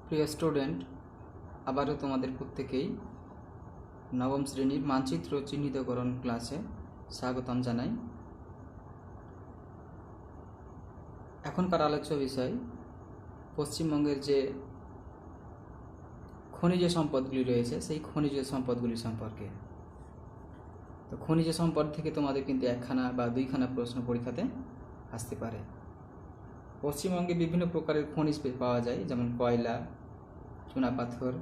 প্রিয় স্টুডেন্ট, আবারও তোমাদের প্রত্যেকেই নবম শ্রেণীর মানচিত্র চিহ্নিতকরণ ক্লাসে স্বাগতম জানাই। এখনকার আলোচ্য বিষয় পশ্চিমবঙ্গের যে খনিজ সম্পদগুলি রয়েছে সেই খনিজ সম্পদগুলি সম্পর্কে। তো খনিজ সম্পদ থেকে তোমাদের কিন্তু একখানা বা দুইখানা প্রশ্ন পরীক্ষাতে আসতে পারে। পশ্চিমবঙ্গে বিভিন্ন প্রকারের খনিজ পাওয়া যায়, যেমন কয়লা, চুনাপাথর,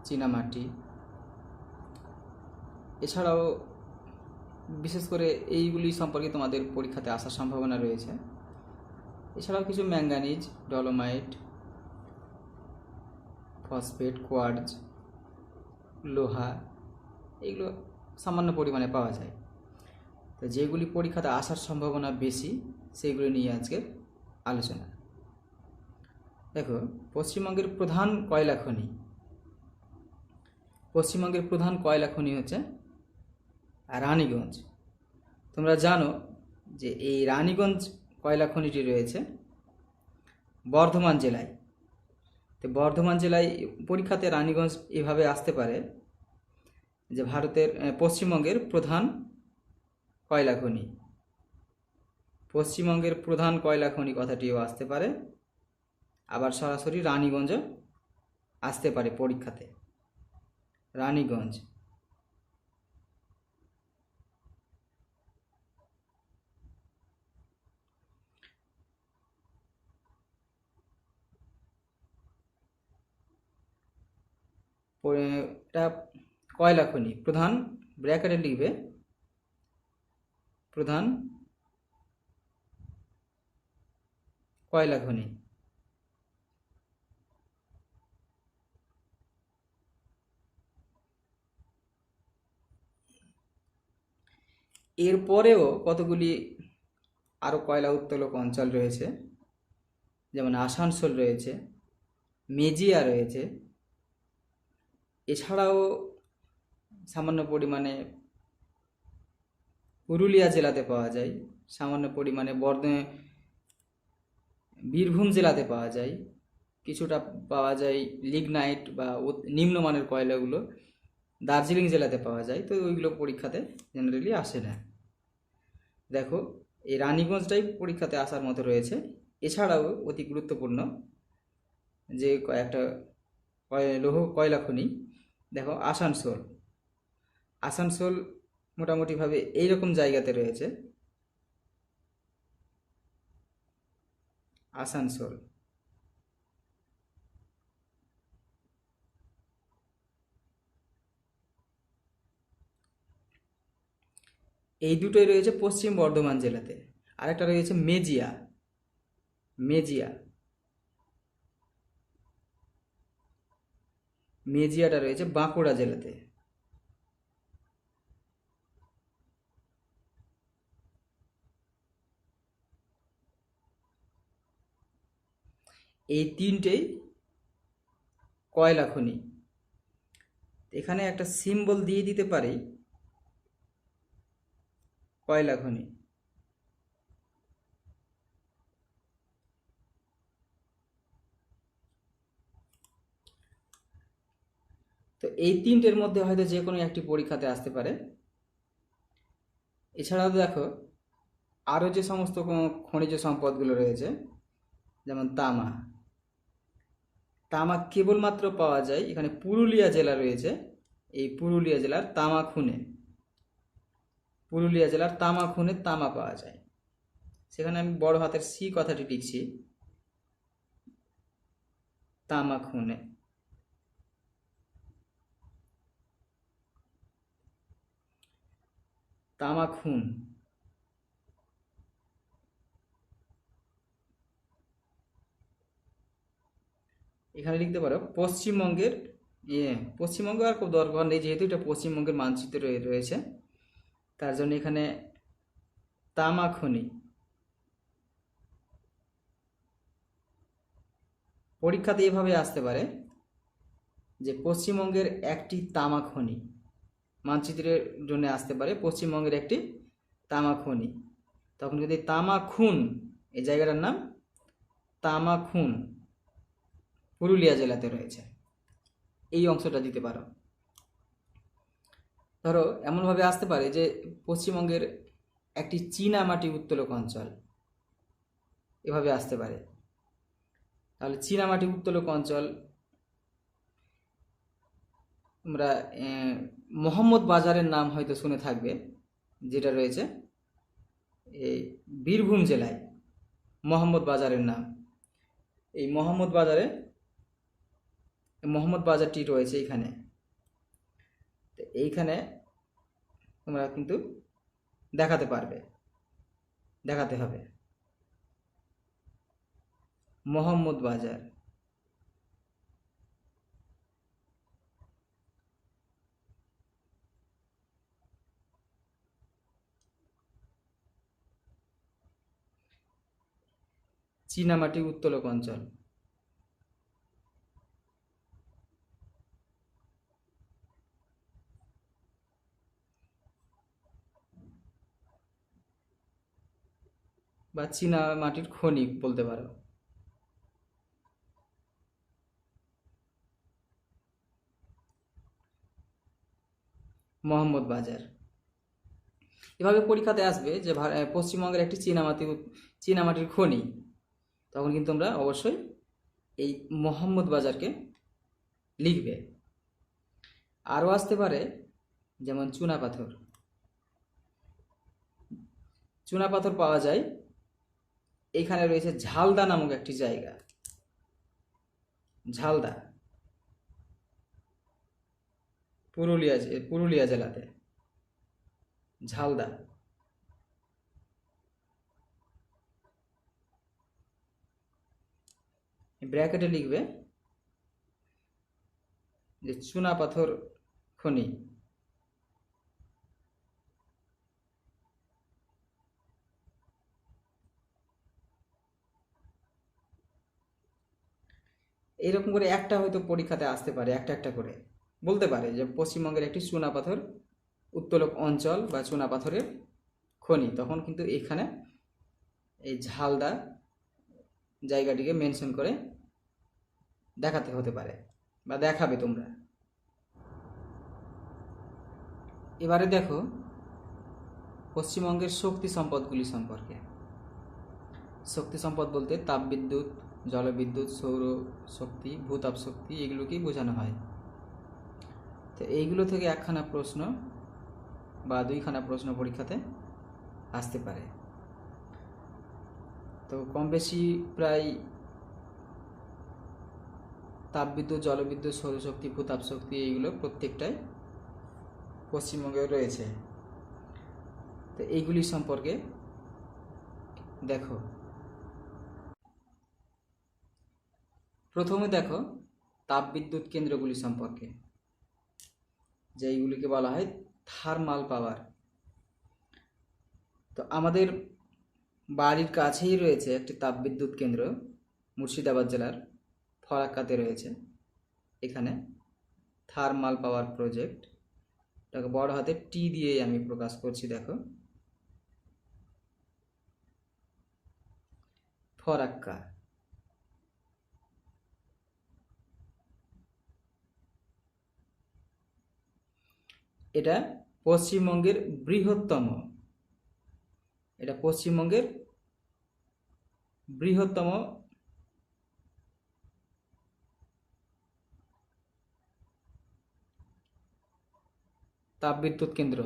চীনামাটি। এছাড়াও বিশেষ করে এইগুলি সম্পর্কে তোমাদের পরীক্ষাতে আসার সম্ভাবনা রয়েছে। এছাড়াও কিছু ম্যাঙ্গানিজ, ডলোমাইট, ফসফেট, কোয়ার্জ, লোহা, এগুলো সামান্য পরিমাণে পাওয়া যায়। তো যেগুলি পরীক্ষাতে আসার সম্ভাবনা বেশি সেইগুলি নিয়ে আজকের আলোচনা। দেখো, পশ্চিমবঙ্গের প্রধান কয়লা খনি হচ্ছে রানীগঞ্জ। তোমরা জানো যে এই রানীগঞ্জ কয়লা খনিটি রয়েছে বর্ধমান জেলায়। তো বর্ধমান জেলায় পরীক্ষাতে রানীগঞ্জ এভাবে আসতে পারে যে পশ্চিমবঙ্গের প্রধান কয়লা খনি কথাটিও আসতে পারে, আবার সরাসরি রানীগঞ্জও আসতে পারে পরীক্ষাতে। রানীগঞ্জ এটা কয়লা খনি, প্রধান ব্র্যাকেটে লিখবে প্রধান কয়লা খনি। এরপরেও কতগুলি আরও কয়লা উত্তোলক অঞ্চল রয়েছে, যেমন আসানসোল রয়েছে, মেজিয়া রয়েছে। এছাড়াও সামান্য পরিমাণে পুরুলিয়া জেলাতে পাওয়া যায়, সামান্য পরিমাণে বীরভূম জেলাতে পাওয়া যায়, কিছুটা পাওয়া যায় লিগনাইট বা নিম্নমানের কয়লাগুলো দার্জিলিং জেলাতে পাওয়া যায়। তো ওইগুলো পরীক্ষাতে জেনারেলি আসে না। দেখো, এই রানীগঞ্জটাই পরীক্ষাতে আসার মতো রয়েছে। এছাড়াও অতি গুরুত্বপূর্ণ যে একটা কয়লা খনি, দেখো আসানসোল মোটামুটিভাবে এইরকম জায়গাতে রয়েছে। আসানসোল এই দুটোই রয়েছে পশ্চিম বর্ধমান জেলাতে। আরেকটা রয়েছে মেজিয়াটা রয়েছে বাঁকুড়া জেলাতে। এই তিনটেই কয়লা খনি। এখানে একটা সিম্বল দিয়ে দিতে পারি, কয়লা খনি। তো এই তিনটের মধ্যে হয়তো যে কোনো একটি পরীক্ষাতে আসতে পারে। এছাড়াও দেখো, আরও যে সমস্ত খনিজ সম্পদগুলো রয়েছে, যেমন তামা কেবলমাত্র পাওয়া যায় এখানে পুরুলিয়া জেলা রয়েছে। এই পুরুলিয়া জেলার তামা খুনে তামা পাওয়া যায়। সেখানে আমি বড় হাতের সি কথাটি লিখছি, তামা খুন। এখানে লিখতে পারো পশ্চিমবঙ্গ আর খুব দরকার নেই, যেহেতু এটা পশ্চিমবঙ্গের মানচিত্রে রয়েছে, তার জন্য এখানে তামা খনি। পরীক্ষাতে এভাবে আসতে পারে যে পশ্চিমবঙ্গের একটি তামা খনি, মানচিত্রের জন্য আসতে পারে পশ্চিমবঙ্গের একটি তামা খনি। তখন যদি তামা খুন, এই জায়গাটার নাম তামা খুন, পুরুলিয়া জেলাতে রয়েছে, এই অংশটা দিতে পারো। ধরো এমনভাবে আসতে পারে যে পশ্চিমবঙ্গের একটি চীনামাটি উত্তোলক অঞ্চল, এভাবে আসতে পারে। তাহলে চীনামাটি উত্তোলক অঞ্চল তোমরা মোহাম্মদ বাজারের নাম হয়তো শুনে থাকবে, যেটা রয়েছে এই বীরভূম জেলায় মোহাম্মদ বাজারের নাম। এই মোহাম্মদ বাজারটি রয়েছে এইখানে। তো এইখানে তোমরা কিন্তু দেখাতে হবে মোহাম্মদ বাজার। চীনামাটি উত্তোলক অঞ্চল। বা চীনামাটির খনি বলতে পারো। মোহাম্মদ বাজার। এভাবে পরীক্ষাতে আসবে যে পশ্চিমবঙ্গের একটি চীনামাটির খনি, তখন কিন্তু তোমরা অবশ্যই এই মোহাম্মদ বাজারকে লিখবে। আরও আসতে পারে যেমন চুনাপাথর পাওয়া যায় এখানে রয়েছে ঝালদা নামক একটি জায়গা, ঝালদা পুরুলিয়া জেলাতে ঝালদা। ব্র্যাকেটে লিখবে যে চুনাপাথর খনি। এইরকম করে একটা হয়তো পরীক্ষাতে আসতে পারে, একটা করে বলতে পারে যে পশ্চিমবঙ্গের একটি চুনাপাথর উত্তোলক অঞ্চল বা চুনাপাথরের খনি, তখন কিন্তু এখানে এই ঝালদা জায়গাটিকে মেনশন করে দেখাতে হতে পারে বা দেখাবে তোমরা। এবারে দেখো পশ্চিমবঙ্গের শক্তি সম্পদগুলি সম্পর্কে। শক্তি সম্পদ বলতে তাপবিদ্যুৎ, জলবিদ্যুৎ, সৌর শক্তি, ভূতাপ শক্তি, এগুলোকেই বোঝানো হয়। তো এইগুলো থেকে একখানা প্রশ্ন বা দুইখানা প্রশ্ন পরীক্ষাতে আসতে পারে। তো কম বেশি প্রায় তাপবিদ্যুৎ, জলবিদ্যুৎ, সৌরশক্তি, ভূতাপ শক্তি, এইগুলো প্রত্যেকটাই পশ্চিমবঙ্গে রয়েছে। তো এইগুলি সম্পর্কে দেখো। প্রথমে দেখো তাপবিদ্যুৎ কেন্দ্রগুলি সম্পর্কে, যেইগুলিকে বলা হয় থার্মাল পাওয়ার। তো আমাদের বাড়ির কাছেই রয়েছে একটি তাপবিদ্যুৎ কেন্দ্র, মুর্শিদাবাদ জেলার ফরাক্কাতে রয়েছে। এখানে থার্মাল পাওয়ার প্রজেক্ট, এটাকে বড় হাতে টি দিয়ে আমি প্রকাশ করছি, দেখো ফরাক্কা। এটা পশ্চিমবঙ্গের বৃহত্তম তাপবিদ্যুৎ কেন্দ্র।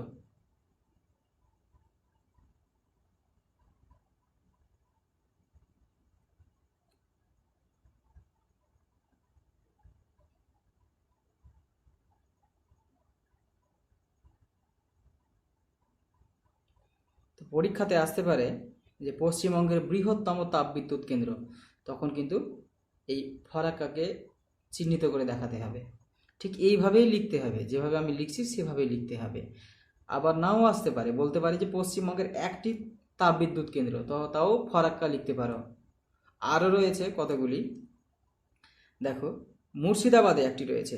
তো পরীক্ষাতে আসতে পারে যে পশ্চিমবঙ্গের বৃহত্তম তাপবিদ্যুৎ কেন্দ্র, তখন কিন্তু এই ফরাক্কাকে চিহ্নিত করে দেখাতে হবে। ঠিক এইভাবেই লিখতে হবে, যেভাবে আমি লিখছি সেভাবেই লিখতে হবে। আবার নাও আসতে পারে, বলতে পারে যে পশ্চিমবঙ্গের একটি তাপবিদ্যুৎ কেন্দ্র, তো তাও ফরাক্কা লিখতে পারো। আরও রয়েছে কতগুলি, দেখো মুর্শিদাবাদে একটি রয়েছে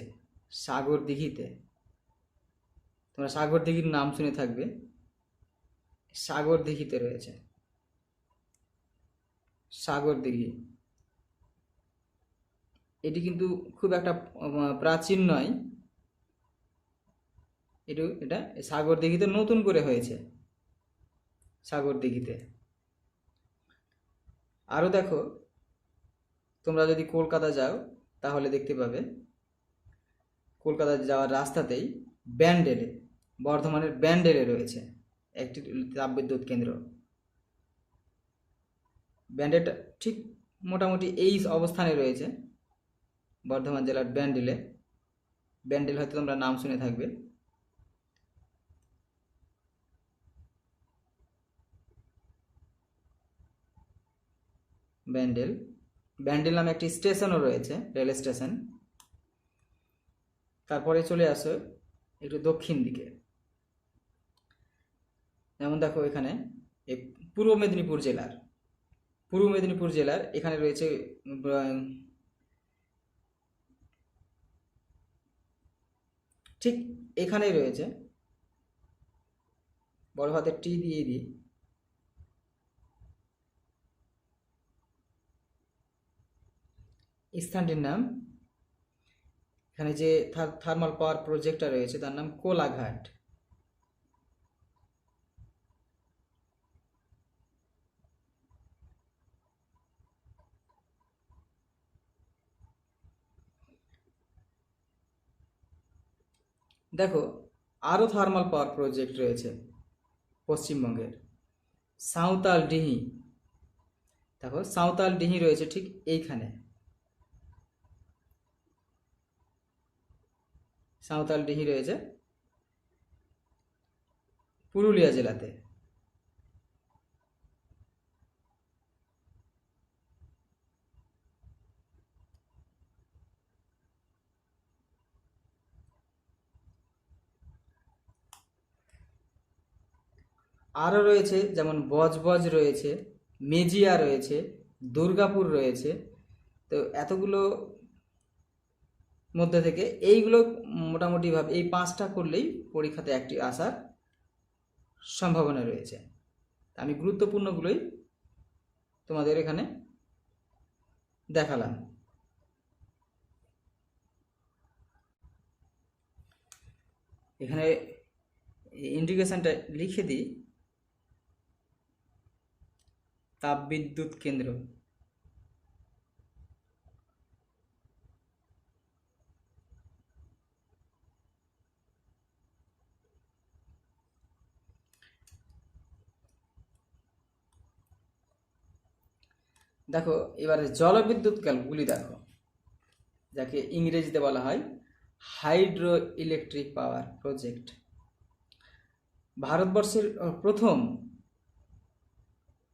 সাগরদিঘিতে। তোমরা সাগরদিঘির নাম শুনে থাকবে, সাগরদিঘিতে রয়েছে সাগরদিঘি। এটি কিন্তু খুব একটা প্রাচীন নয়, এটা সাগর দিঘিতে নতুন করে হয়েছে, সাগর দিঘিতে। আরও দেখো, তোমরা যদি কলকাতা যাও তাহলে দেখতে পাবে কলকাতা যাওয়ার রাস্তাতেই ব্যান্ডেলে, বর্ধমানের ব্যান্ডেলে রয়েছে একটি তাপবিদ্যুৎ কেন্দ্র। ব্যান্ডেলটা ঠিক মোটামুটি এই অবস্থানে রয়েছে, বর্ধমান জেলার ব্যান্ডেলে। ব্যান্ডেল হয়তো তোমরা নাম শুনে থাকবে। ব্যান্ডেল, ব্যান্ডেল নামে একটি স্টেশনও রয়েছে, রেল স্টেশন। তারপরে চলে আসো একটু দক্ষিণ দিকে, যেমন দেখো এখানে এই পূর্ব মেদিনীপুর জেলার এখানে রয়েছে ঠিক এখানেই রয়েছে, বড় হাতের টি দিয়ে দিই, স্থানটির নাম, এখানে যে থার্মাল পাওয়ার প্রজেক্টটা রয়েছে তার নাম কোলাঘাট। দেখো আরও থার্মাল পাওয়ার প্রজেক্ট রয়েছে পশ্চিমবঙ্গের, সাঁওতাল ডিহি। দেখো সাঁওতাল ডিহি রয়েছে ঠিক এইখানে, সাঁওতাল ডিহি রয়েছে পুরুলিয়া জেলাতে। আরও রয়েছে যেমন বজবজ রয়েছে, মেজিয়া রয়েছে, দুর্গাপুর রয়েছে। তো এতগুলো মধ্যে থেকে এইগুলো মোটামুটিভাবে এই 5টা করলেই পরীক্ষাতে একটি আসার সম্ভাবনা রয়েছে। আমি গুরুত্বপূর্ণগুলোই তোমাদের এখানে দেখালাম। এখানে ইন্ডিকেশনটা লিখে দিই, তাপবিদ্যুৎ কেন্দ্র। দেখো এবারে জলবিদ্যুৎ কেন্দ্রগুলি দেখো, যাকে ইংরেজিতে বলা হয় হাইড্রো ইলেকট্রিক পাওয়ার প্রজেক্ট। ভারতবর্ষের প্রথম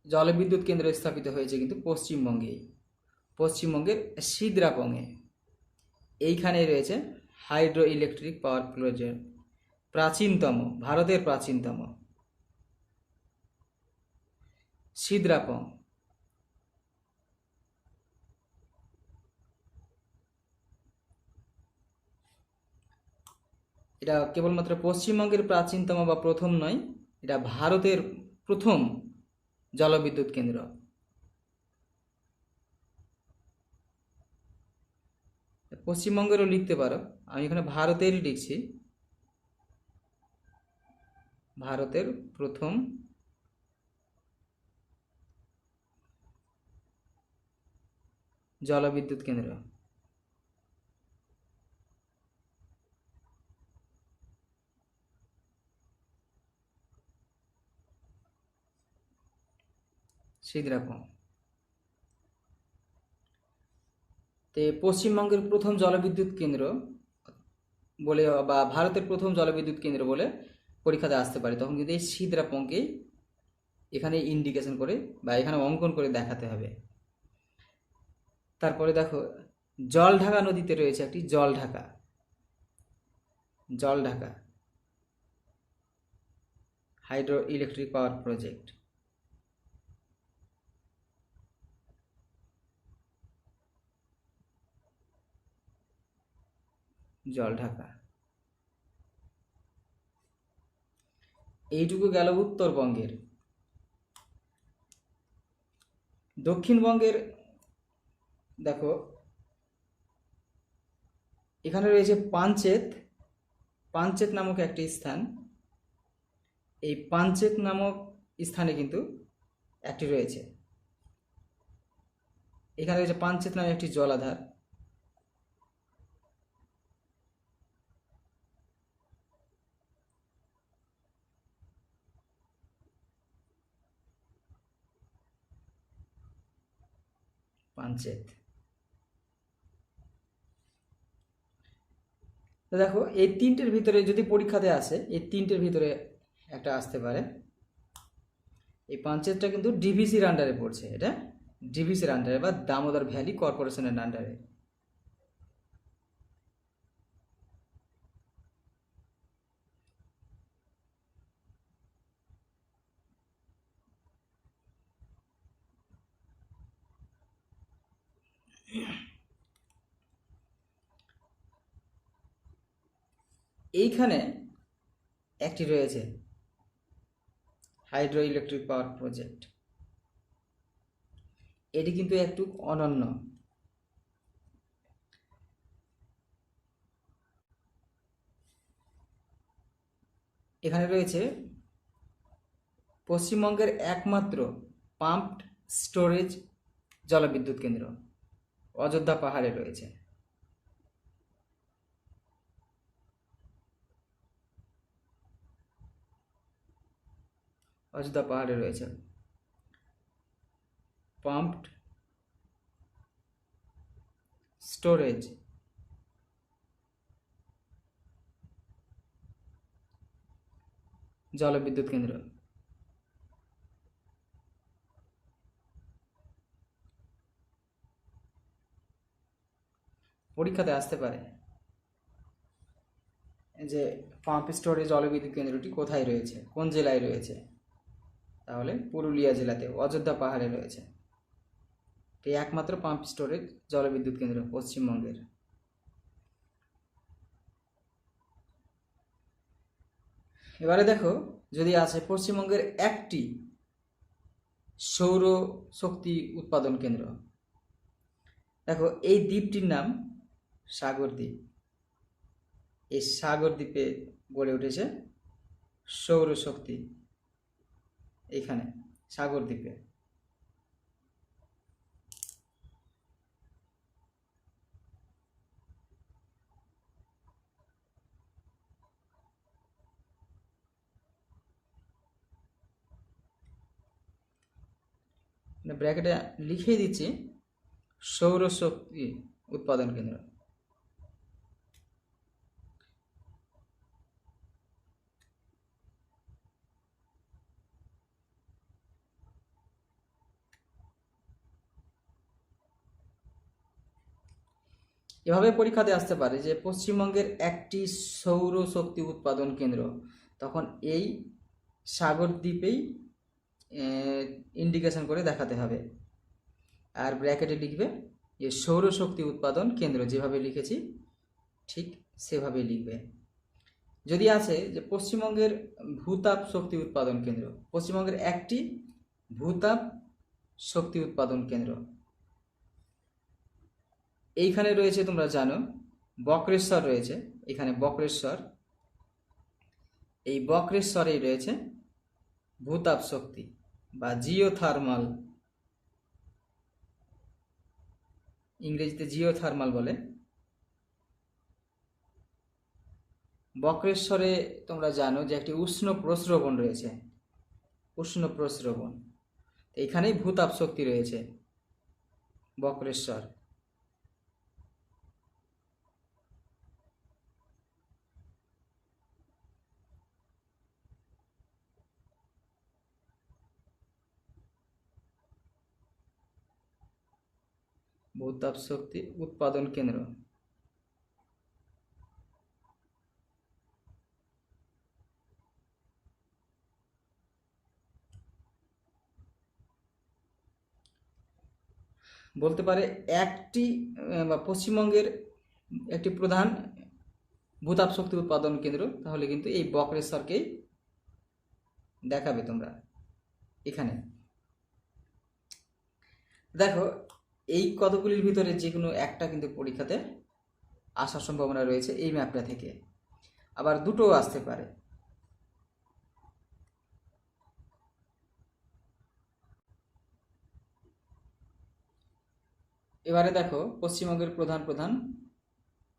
জলবিদ্যুৎ কেন্দ্র স্থাপিত হয়েছে কিন্তু পশ্চিমবঙ্গের সিদ্রাপংয়ে। এইখানে রয়েছে হাইড্রো ইলেকট্রিক পাওয়ার প্রজেক্ট, প্রাচীনতম, ভারতের প্রাচীনতম, সিদ্রাপং। এটা কেবলমাত্র পশ্চিমবঙ্গের প্রাচীনতম বা প্রথম নয়, এটা ভারতের প্রথম জলবিদ্যুৎ কেন্দ্র। পশ্চিমবঙ্গেরও লিখতে পারো, আমি এখানে ভারতেরই লিখছি, ভারতের প্রথম জলবিদ্যুৎ কেন্দ্র। সিদ্রাপং। তে পশ্চিমবঙ্গের প্রথম জলবিদ্যুৎ কেন্দ্র বলে বা ভারতের প্রথম জলবিদ্যুৎ কেন্দ্র বলে পরীক্ষাতে আসতে পারে, তখন কিন্তু এই সিদ্রাপংকেই এখানে ইন্ডিকেশন করে বা এখানে অঙ্কন করে দেখাতে হবে। তারপরে দেখো জলঢাকা নদীতে রয়েছে একটি Jaldhaka hydro electric power project. Jaldhaka. এইটুকু গেল উত্তরবঙ্গের। দক্ষিণবঙ্গের দেখো এখানে রয়েছে পাঞ্চেত। পাঞ্চেত নামক একটি স্থান। এই পাঞ্চেত নামক স্থানে কিন্তু একটি রয়েছে, এখানে রয়েছে পাঞ্চেত নামে একটি জলাধার। পাঞ্চেত। তো দেখো এই তিনটের ভিতরে যদি পরীক্ষাতে আসে, এই তিনটের ভিতরে একটা আসতে পারে। এই পাঞ্চেতটা কিন্তু ডিভিসির আন্ডারে পড়ছে, এটা ডিভিসির আন্ডারে বা দামোদর ভ্যালি কর্পোরেশনের আন্ডারে। এইখানে একটি রয়েছে হাইড্রো ইলেকট্রিক পাওয়ার প্রজেক্ট। এটি কিন্তু একটু অনন্য। এখানে রয়েছে পশ্চিমবঙ্গের একমাত্র পাম্পড স্টোরেজ জলবিদ্যুৎ কেন্দ্র, অযোধ্যা পাহাড়ে রয়েছে। অযোধ্যা পাহাড়ে রয়েছে পাম্পড স্টোরেজ জলবিদ্যুৎ কেন্দ্র। পরীক্ষাতে আসতে পারে যে পাম্প স্টোরেজ জলবিদ্যুৎ কেন্দ্রটি কোথায় রয়েছে, কোন জেলায় রয়েছে। তাহলে পুরুলিয়া জেলাতে অযোধ্যা পাহাড়ে রয়েছে। এই একমাত্র পাম্প স্টোরেজ জলবিদ্যুৎ কেন্দ্র পশ্চিমবঙ্গের। এবারে দেখো যদি আছে পশ্চিমবঙ্গের একটি সৌর শক্তি উৎপাদন কেন্দ্র। দেখো এই দ্বীপটির নাম সাগর দ্বীপ। এই সাগর দ্বীপে গড়ে উঠেছে সৌরশক্তি, এইখানে সাগর দ্বীপে। ব্র্যাকেটে লিখেই দিচ্ছি সৌরশক্তি উৎপাদন কেন্দ্র। এভাবে পরীক্ষাতে আসতে পারে যে পশ্চিমবঙ্গের একটি সৌরশক্তি উৎপাদন কেন্দ্র, তখন এই সাগর দ্বীপেই ইন্ডিকেশন করে দেখাতে হবে। আর ব্র্যাকেটে লিখবে যে সৌরশক্তি উৎপাদন কেন্দ্র, যেভাবে লিখেছি ঠিক সেভাবেই লিখবে। যদি আছে যে পশ্চিমবঙ্গের ভূতাপ শক্তি উৎপাদন কেন্দ্র, পশ্চিমবঙ্গের একটি ভূতাপ শক্তি উৎপাদন কেন্দ্র, এইখানে রয়েছে তোমরা জানো বক্রেশ্বর রয়েছে, এখানে বক্রেশ্বর, এই বক্রেশ্বরেই রয়েছে ভূতাপ শক্তি বা জিওথার্মাল, ইংরেজিতে জিওথার্মাল বলে। বক্রেশ্বরে তোমরা জানো যে একটি উষ্ণ প্রস্রবণ রয়েছে, উষ্ণ প্রস্রবণ, এইখানেই ভূতাপ শক্তি রয়েছে বক্রেশ্বর। ভূতাপ শক্তি উৎপাদন কেন্দ্র। বলতে পারে একটি বা পশ্চিমবঙ্গের একটি প্রধান ভূতাপ শক্তি উৎপাদন কেন্দ্র, তাহলে কিন্তু এই বক্রেশ্বরকেই দেখাবে তোমরা এখানে। দেখো এই কতগুলির ভিতরে যে কোনো একটা কিন্তু পরীক্ষাতে আসার সম্ভাবনা রয়েছে এই ম্যাপটা থেকে, আবার দুটো আসতে পারে। এবারে দেখো পশ্চিমবঙ্গের প্রধান প্রধান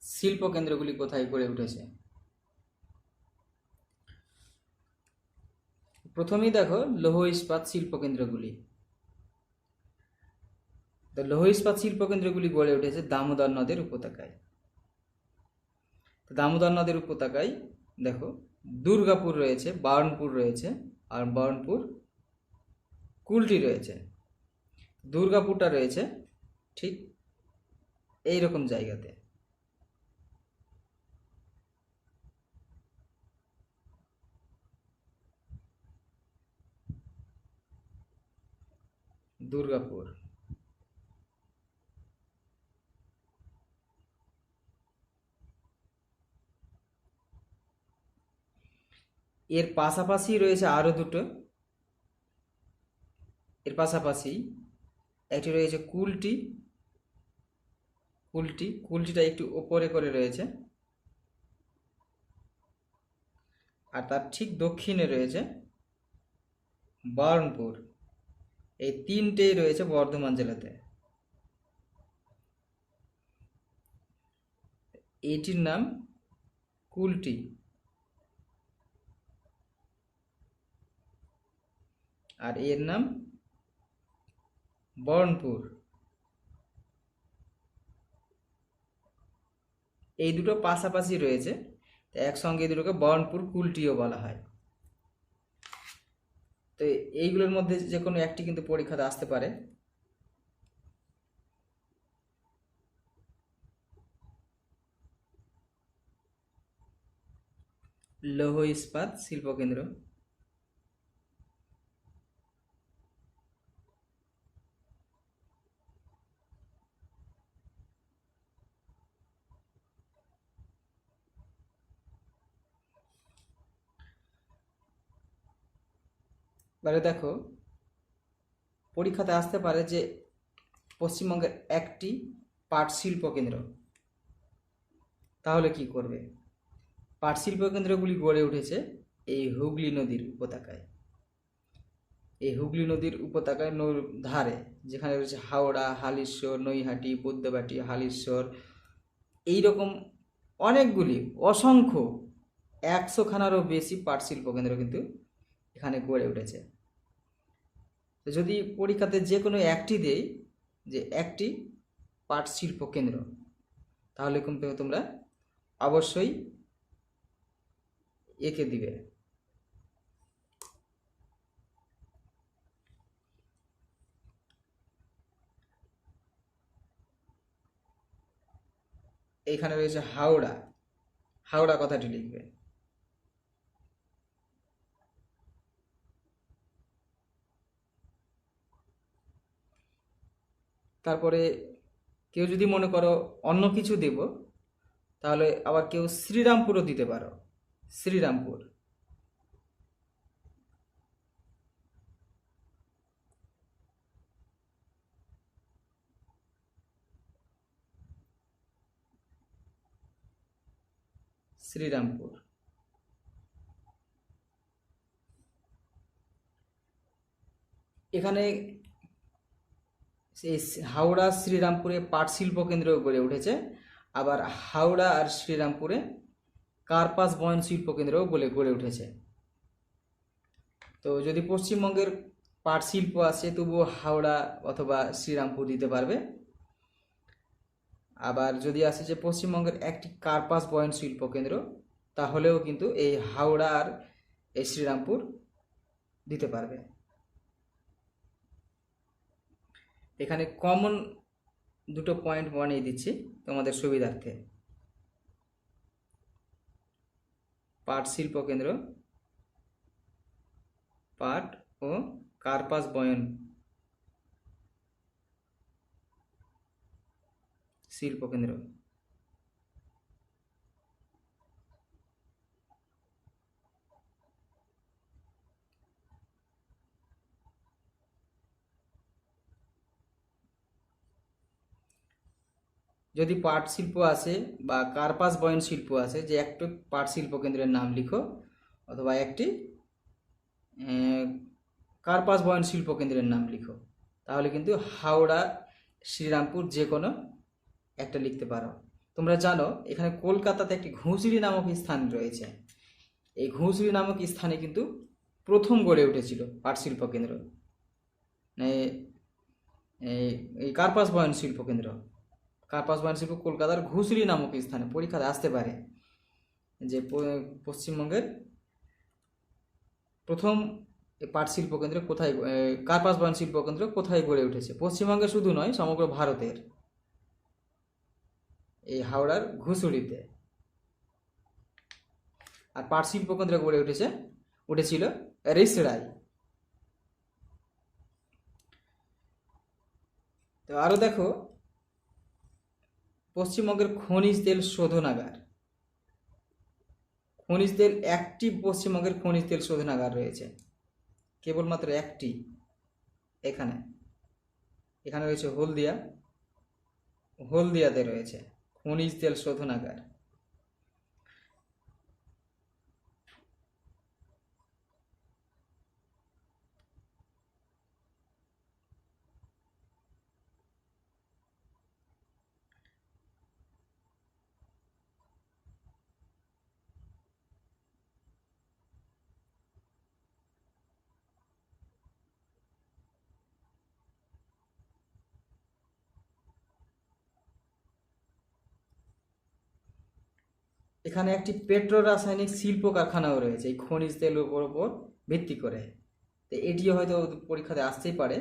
শিল্প কেন্দ্রগুলি কোথায় গড়ে উঠেছে। প্রথমেই দেখো লৌহ ইস্পাত শিল্প কেন্দ্রগুলি। তো লৌহ ইস্পাত শিল্প কেন্দ্রগুলি গড়ে উঠেছে দামোদর নদের উপত্যকায়। তো দামোদর নদের উপত্যকায় দেখো দুর্গাপুর রয়েছে, বার্নপুর রয়েছে, আর বার্নপুর কুলটি রয়েছে। দুর্গাপুরটা রয়েছে ঠিক এই রকম জায়গাতে। দুর্গাপুর, এর পাশাপাশি রয়েছে আরো দুটো। এর পাশাপাশি একটি রয়েছে কুলটি। কুলটিটা একটু ওপরে করে রয়েছে, আর তার ঠিক দক্ষিণে রয়েছে বার্নপুর। এই তিনটেই রয়েছে বর্ধমান জেলাতে। এটির নাম কুলটি, আর এর নাম বার্নপুর। এই দুটো পাশাপাশি রয়েছে, একসঙ্গে দুটোকে বার্নপুর কুলটিও বলা হয়। তো এইগুলোর মধ্যে যে কোনো একটি কিন্তু পরীক্ষাতে আসতে পারে। লৌহ ইস্পাত শিল্প কেন্দ্র। এবারে দেখো পরীক্ষাতে আসতে পারে যে পশ্চিমবঙ্গের একটি পাট শিল্প কেন্দ্র, তাহলে কি করবে? পাট শিল্প কেন্দ্রগুলি গড়ে উঠেছে এই হুগলি নদীর উপত্যকায়। এই হুগলি নদীর উপত্যকায় ধারে যেখানে রয়েছে হাওড়া, হালিশ্বর, নৈহাটি, বুদ্ধবাটি, হালিশ্বর, এইরকম অনেকগুলি অসংখ্য 100খানারও বেশি পাট শিল্প কেন্দ্র কিন্তু এখানে গড়ে উঠেছে। তো যদি পরীক্ষাতে যে কোনো একটি দেই যে একটি পাট শিল্প কেন্দ্র, তাহলে কিন্তু তোমরা অবশ্যই একে দিবে। এইখানে রয়েছে হাওড়া, হাওড়া কথাটি লিখবে। তারপরে কেউ যদি মনে করো অন্য কিছু দেব, তাহলে আবার কেউ শ্রীরামপুরও দিতে পারো। শ্রীরামপুর, শ্রীরামপুর। এখানে এই হাওড়া শ্রীরামপুরে পাট শিল্প কেন্দ্র গড়ে উঠেছে, আবার হাওড়া আর শ্রীরামপুরে কার্পাস বয়ন শিল্প কেন্দ্রও বলে গড়ে উঠেছে। তো যদি পশ্চিমবঙ্গের পাট শিল্প আসে তবুও হাওড়া অথবা শ্রীরামপুর দিতে পারবে। আবার যদি আসে যে পশ্চিমবঙ্গের একটি কার্পাস বয়ন শিল্প কেন্দ্র, তাহলেও কিন্তু এই হাওড়া আর এই শ্রীরামপুর দিতে পারবে। এখানে কমন দুটো পয়েন্ট বানিয়ে দিচ্ছি তোমাদের সুবিধার্থে। পাট শিল্প কেন্দ্র, পাট ও কার্পাস বয়ন শিল্প কেন্দ্র। যদি পাট শিল্প আছে বা কার্পাস বয়ন শিল্প আছে, যে একটি পাট শিল্প কেন্দ্রের নাম লিখো অথবা একটি কার্পাস বয়ন শিল্প কেন্দ্রের নাম লিখো, তাহলে কিন্তু হাওড়া, শ্রীরামপুর যে কোনো একটা লিখতে পারো। তোমরা জানো এখানে কলকাতাতে একটি ঘুষড়ি নামক স্থান রয়েছে। এই ঘুষড়ি নামক স্থানে কিন্তু প্রথম গড়ে উঠেছিল পাট শিল্প কেন্দ্র, এই কার্পাস বয়ন শিল্প কেন্দ্র। কার্পাস বয়ন শিল্প কলকাতার ঘুষড়ি নামক স্থানে পরীক্ষাতে আসতে পারে যে পশ্চিমবঙ্গের প্রথম পাট শিল্প কেন্দ্র কোথায়, কার্পাস বয়ন শিল্প কেন্দ্র কোথায় গড়ে উঠেছে। পশ্চিমবঙ্গে শুধু নয়, সমগ্র ভারতের এই হাওড়ার ঘুষড়িতে। আর পাট শিল্প কেন্দ্র গড়ে উঠেছিল রিসরায়। তো আরো দেখো, পশ্চিমবঙ্গের খনিজ তেল শোধনাগার, খনিজ তেল একটি পশ্চিমবঙ্গের খনিজ তেল শোধনাগার রয়েছে, কেবলমাত্র একটি। এখানে রয়েছে হলদিয়াতে রয়েছে খনিজ তেল শোধনাগার। এখানে একটি পেট্রো রাসায়নিক শিল্প কারখানাও রয়েছে এই খনিজ তেলের উপর ভিত্তি করে। তো এটিও হয়তো পরীক্ষাতে আসতেই পারে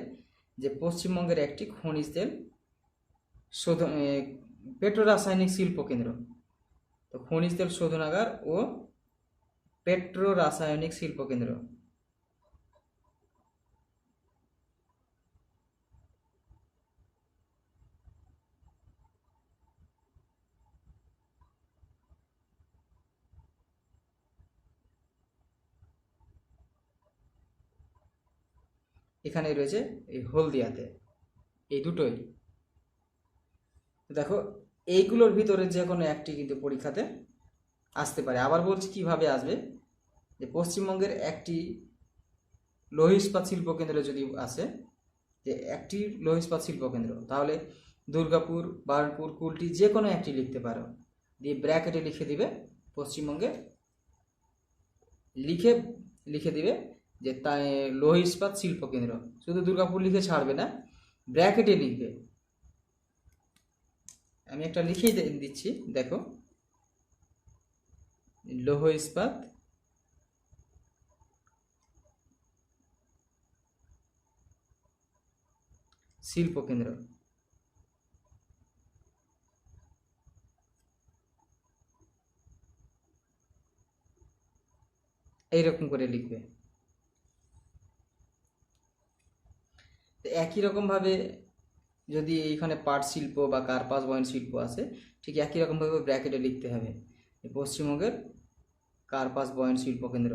যে পশ্চিমবঙ্গের একটি খনিজ তেল পেট্রো রাসায়নিক শিল্প কেন্দ্র। তো খনিজ তেল শোধনাগার ও পেট্রো রাসায়নিক শিল্প কেন্দ্র। এখানে রয়েছে এই হলদিয়াতে, এই দুটোই। দেখো এইগুলোর ভিতরে যে কোনো একটি কিন্তু পরীক্ষাতে আসতে পারে। আবার বলছি কিভাবে আসবে, যে পশ্চিমবঙ্গের একটি লৌহ ইস্পাত শিল্প কেন্দ্র যদি আসে, যে একটি লৌহ ইস্পাত শিল্প কেন্দ্র, তাহলে দুর্গাপুর, বার্নপুর, কুলটি যে কোনো একটি লিখতে পারো, দিয়ে ব্র্যাকেটে লিখে দিবে পশ্চিমবঙ্গে, লিখে দিবে যে তাই লৌহ ইস্পাত শিল্প কেন্দ্র। শুধু দুর্গাপুর লিখে ছাড়বে না, ব্র্যাকেটে লিখবে। আমি একটা লিখেই দিচ্ছি, দেখো, লৌহ ইস্পাত শিল্প কেন্দ্র। এইরকম করে লিখবে। একই রকম ভাবে যদি এইখানে পাট শিল্প বা কার্পাস বয়ন শিল্প আছে, ঠিক একই রকম ভাবে ব্র্যাকেটে লিখতে হবে পশ্চিমবঙ্গের কার্পাস বয়ন শিল্প কেন্দ্র।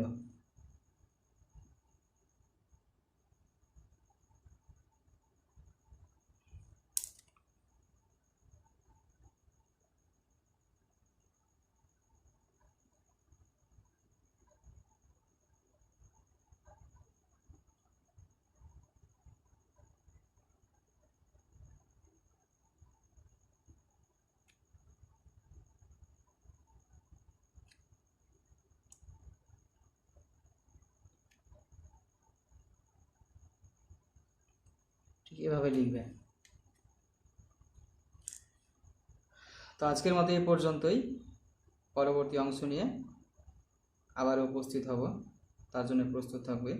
ঠিক এভাবে লিখবে। তো আজকের মতো এই পর্যন্তই। পরবর্তী অংশ নিয়ে আবার উপস্থিত হব, তার জন্য প্রস্তুত থাকবে।